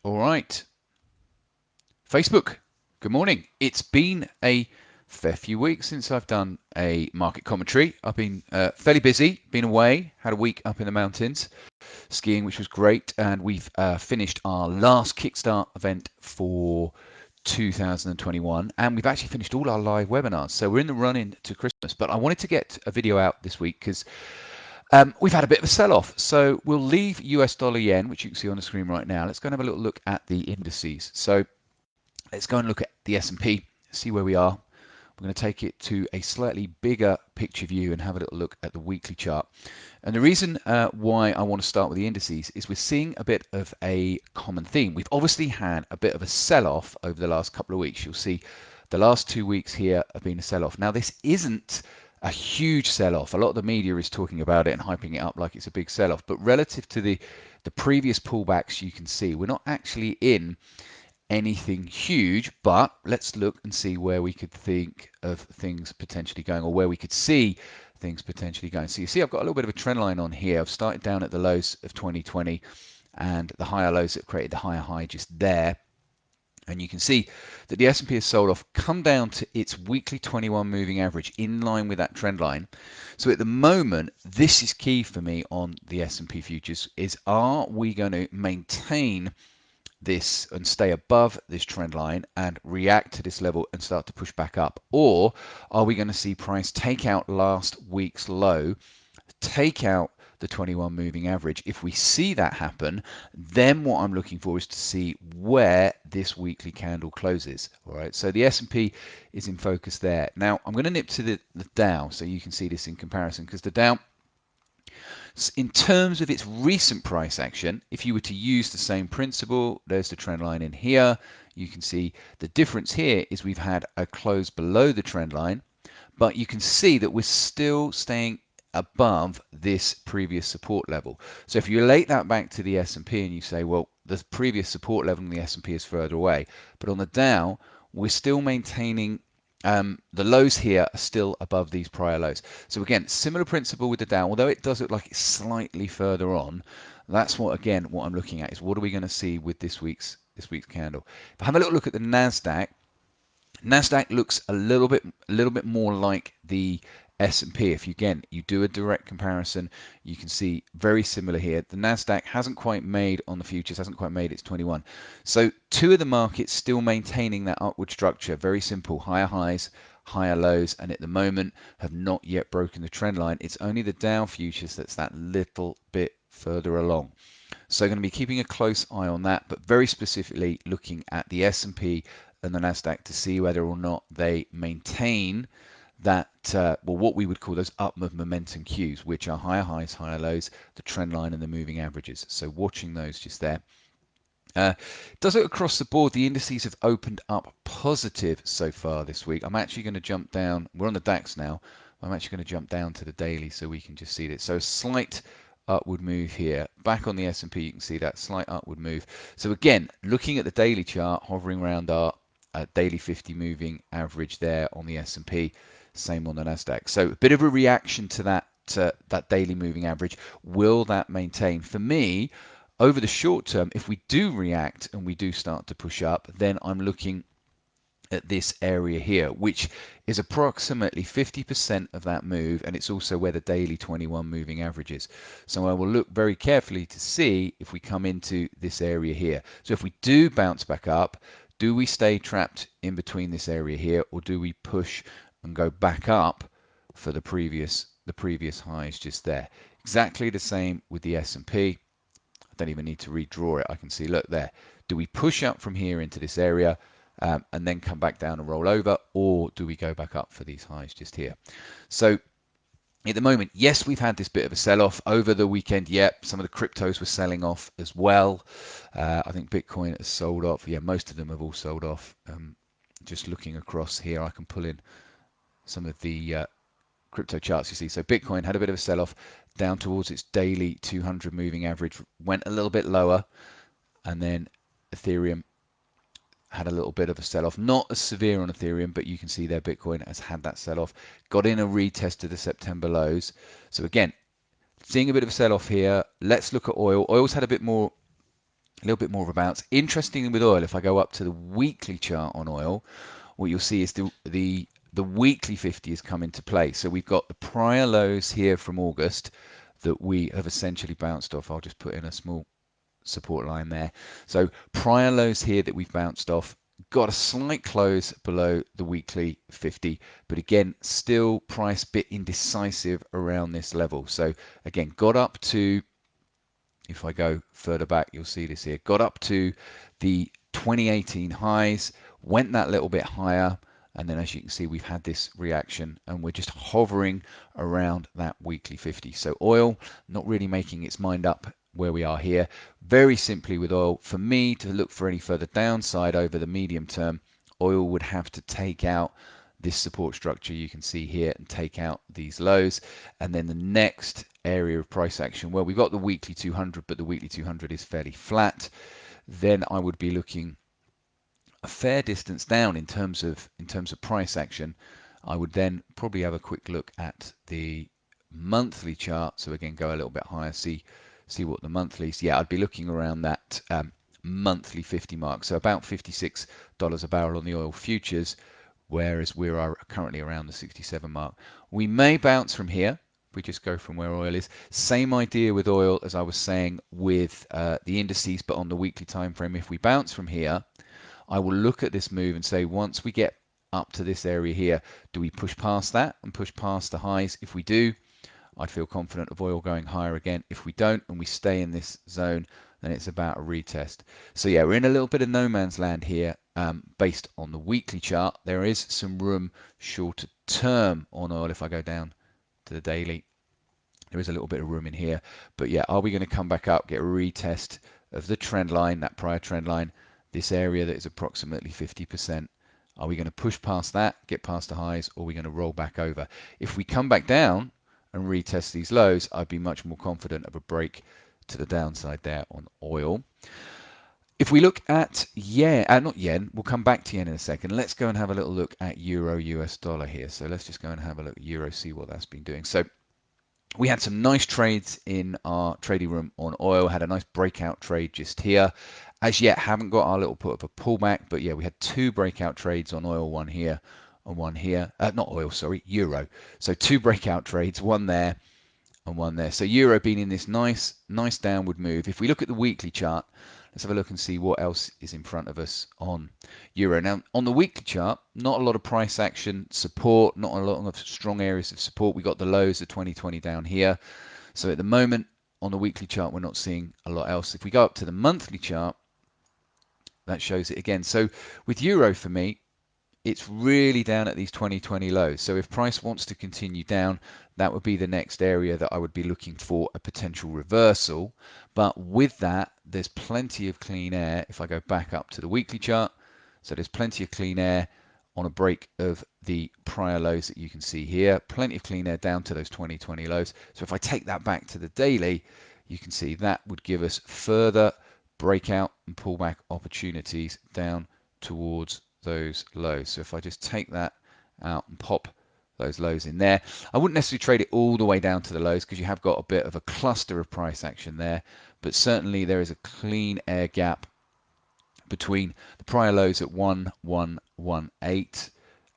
All right, Facebook, good morning. It's been a fair few weeks since I've done a market commentary. I've been fairly busy, been away, had a week up in the mountains skiing, which was great, and we've finished our last Kickstart event for 2021, and we've actually finished all our live webinars. So we're in the run into Christmas, but I wanted to get a video out this week because we've had a bit of a sell-off. So we'll leave US dollar yen, which you can see on the screen right now. Let's go and have a little look at the indices. So let's go and look at the S&P, see where we are. We're going to take it to a slightly bigger picture view and have a little look at the weekly chart. And the reason why I want to start with the indices is we're seeing a bit of a common theme. We've obviously had a bit of a sell-off over the last couple of weeks. You'll see the last 2 weeks here have been a sell-off. Now, this isn't a huge sell-off. A lot of the media is talking about it and hyping it up like it's a big sell-off. But relative to the previous pullbacks, you can see we're not actually in anything huge, but let's look and see where we could think of things potentially going, or where we could see things potentially going. So you see I've got a little bit of a trend line on here. I've started down at the lows of 2020 and the higher lows that created the higher high just there. And you can see that the S&P has sold off, come down to its weekly 21 moving average in line with that trend line. So at the moment, this is key for me on the S&P futures, is are we going to maintain this and stay above this trend line and react to this level and start to push back up? Or are we going to see price take out last week's low, take out the 21 moving average? If we see that happen, then what I'm looking for is to see where this weekly candle closes. All right, so the S&P is in focus there. Now I'm going to nip to the Dow so you can see this in comparison, because the Dow, in terms of its recent price action, if you were to use the same principle, there's the trend line in here. You can see the difference here is we've had a close below the trend line, but you can see that we're still staying above this previous support level. So if you relate that back to the S&P and you say, well, the previous support level on the S&P is further away, but on the Dow, we're still maintaining the lows here are still above these prior lows. So again, similar principle with the Dow, although it does look like it's slightly further on. That's what I'm looking at, is what are we going to see with this week's candle. If I have a little look at the Nasdaq, looks a little bit more like the S&P. If you do a direct comparison, you can see very similar here. The Nasdaq hasn't quite made on the futures, hasn't quite made its 21. So two of the markets still maintaining that upward structure. Very simple, higher highs, higher lows, and at the moment have not yet broken the trend line. It's only the Dow futures that's that little bit further along. So going to be keeping a close eye on that, but very specifically looking at the S&P and the Nasdaq to see whether or not they maintain that, well, what we would call those upward momentum cues, which are higher highs, higher lows, the trend line and the moving averages. So watching those just there. Does it across the board? The indices have opened up positive so far this week. I'm actually going to jump down. We're on the DAX now. I'm actually going to jump down to the daily so we can just see this. So a slight upward move here. Back on the S&P, you can see that slight upward move. So again, looking at the daily chart, hovering around our daily 50 moving average there on the S&P. Same on the Nasdaq. So a bit of a reaction to that daily moving average. Will that maintain? For me, over the short term, if we do react and we do start to push up, then I'm looking at this area here, which is approximately 50% of that move, and it's also where the daily 21 moving average is. So I will look very carefully to see if we come into this area here. So if we do bounce back up, do we stay trapped in between this area here, or do we push and go back up for the previous highs just there? Exactly the same with the S&P. I don't even need to redraw it. I can see, look there. Do we push up from here into this area and then come back down and roll over, or do we go back up for these highs just here? So at the moment, yes, we've had this bit of a sell-off over the weekend. Yep, some of the cryptos were selling off as well. I think Bitcoin has sold off. Yeah, most of them have all sold off. Just looking across here, I can pull in some of the crypto charts you see. So Bitcoin had a bit of a sell-off down towards its daily 200 moving average, went a little bit lower, and then Ethereum had a little bit of a sell-off, not as severe on Ethereum, but you can see there Bitcoin has had that sell-off, got in a retest of the September lows. So again, seeing a bit of a sell-off here. Let's look at oil. Oil's had a bit more A little bit more of a bounce. Interestingly with oil, if I go up to the weekly chart on oil, what you'll see is the weekly 50 has come into play. So we've got the prior lows here from August that we have essentially bounced off. I'll just put in a small support line there. So prior lows here that we've bounced off, got a slight close below the weekly 50, but again, still price bit indecisive around this level. So again, got up to, if I go further back, you'll see this here, got up to the 2018 highs, went that little bit higher, and then as you can see, we've had this reaction and we're just hovering around that weekly 50. So oil not really making its mind up where we are here. Very simply with oil, for me to look for any further downside over the medium term, oil would have to take out this support structure you can see here and take out these lows. And then the next area of price action, well, we've got the weekly 200, but the weekly 200 is fairly flat. Then I would be looking a fair distance down in terms of price action. I would then probably have a quick look at the monthly chart. So again, go a little bit higher, see what the monthlies. Yeah, I'd be looking around that monthly 50 mark. So about $56 a barrel on the oil futures, whereas we are currently around the 67 mark. We may bounce from here. We just go from where oil is. Same idea with oil as I was saying with the indices, but on the weekly time frame. If we bounce from here, I will look at this move and say, once we get up to this area here, do we push past that and push past the highs? If we do, I'd feel confident of oil going higher again. If we don't and we stay in this zone, then it's about a retest. So yeah, we're in a little bit of no man's land here based on the weekly chart. There is some room shorter term on oil. If I go down to the daily, there is a little bit of room in here. But yeah, are we going to come back up, get a retest of the trend line, that prior trend line, this area that is approximately 50%? Are we going to push past that, get past the highs, or are we going to roll back over? If we come back down and retest these lows, I'd be much more confident of a break to the downside there on oil. If we look at yen, not yen, we'll come back to yen in a second. Let's go and have a little look at euro US dollar here. So let's just go and have a look at euro, see what that's been doing. So we had some nice trades in our trading room on oil, had a nice breakout trade just here. As yet, haven't got our little put of a pullback, but yeah, we had two breakout trades on oil, one here and one here. Not oil, sorry, euro. So two breakout trades, one there and one there. So euro being in this nice downward move. If we look at the weekly chart, let's have a look and see what else is in front of us on euro. Now, on the weekly chart, not a lot of price action support, not a lot of strong areas of support. We got the lows of 2020 down here. So at the moment, on the weekly chart, we're not seeing a lot else. If we go up to the monthly chart, that shows it again. So with euro, for me, it's really down at these 2020 lows. So if price wants to continue down, that would be the next area that I would be looking for a potential reversal. But with that, there's plenty of clean air. If I go back up to the weekly chart, so there's plenty of clean air on a break of the prior lows that you can see here. Plenty of clean air down to those 2020 lows. So if I take that back to the daily, you can see that would give us further breakout and pullback opportunities down towards those lows. So if I just take that out and pop those lows in there, I wouldn't necessarily trade it all the way down to the lows because you have got a bit of a cluster of price action there, but certainly there is a clean air gap between the prior lows at 1118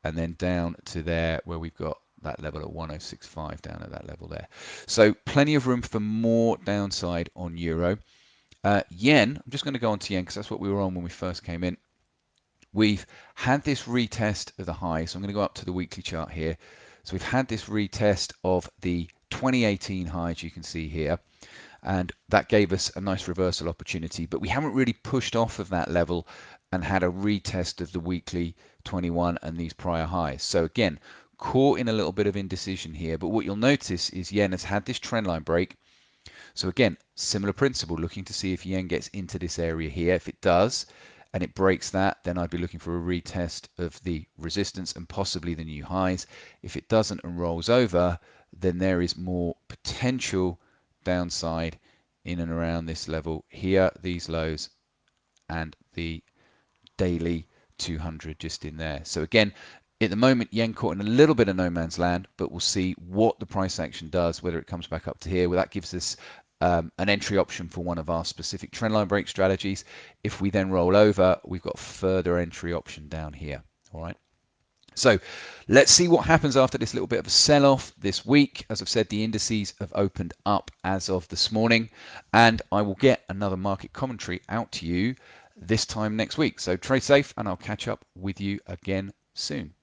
and then down to there where we've got that level at 1065 down at that level there. So plenty of room for more downside on euro. Yen, I'm just going to go on to yen because that's what we were on when we first came in. We've had this retest of the high, so I'm going to go up to the weekly chart here. So we've had this retest of the 2018 highs you can see here, and that gave us a nice reversal opportunity, but we haven't really pushed off of that level and had a retest of the weekly 21 and these prior highs. So again, caught in a little bit of indecision here, but what you'll notice is yen has had this trend line break. So again, similar principle, looking to see if yen gets into this area here. If it does, and it breaks that, then I'd be looking for a retest of the resistance and possibly the new highs. If it doesn't and rolls over, then there is more potential downside in and around this level here, these lows, and the daily 200 just in there. So again, at the moment, yen caught in a little bit of no man's land, but we'll see what the price action does, whether it comes back up to here. Well, that gives us an entry option for one of our specific trendline break strategies. If we then roll over, we've got further entry option down here. All right. So let's see what happens after this little bit of a sell-off this week. As I've said, the indices have opened up as of this morning, and I will get another market commentary out to you this time next week. So trade safe, and I'll catch up with you again soon.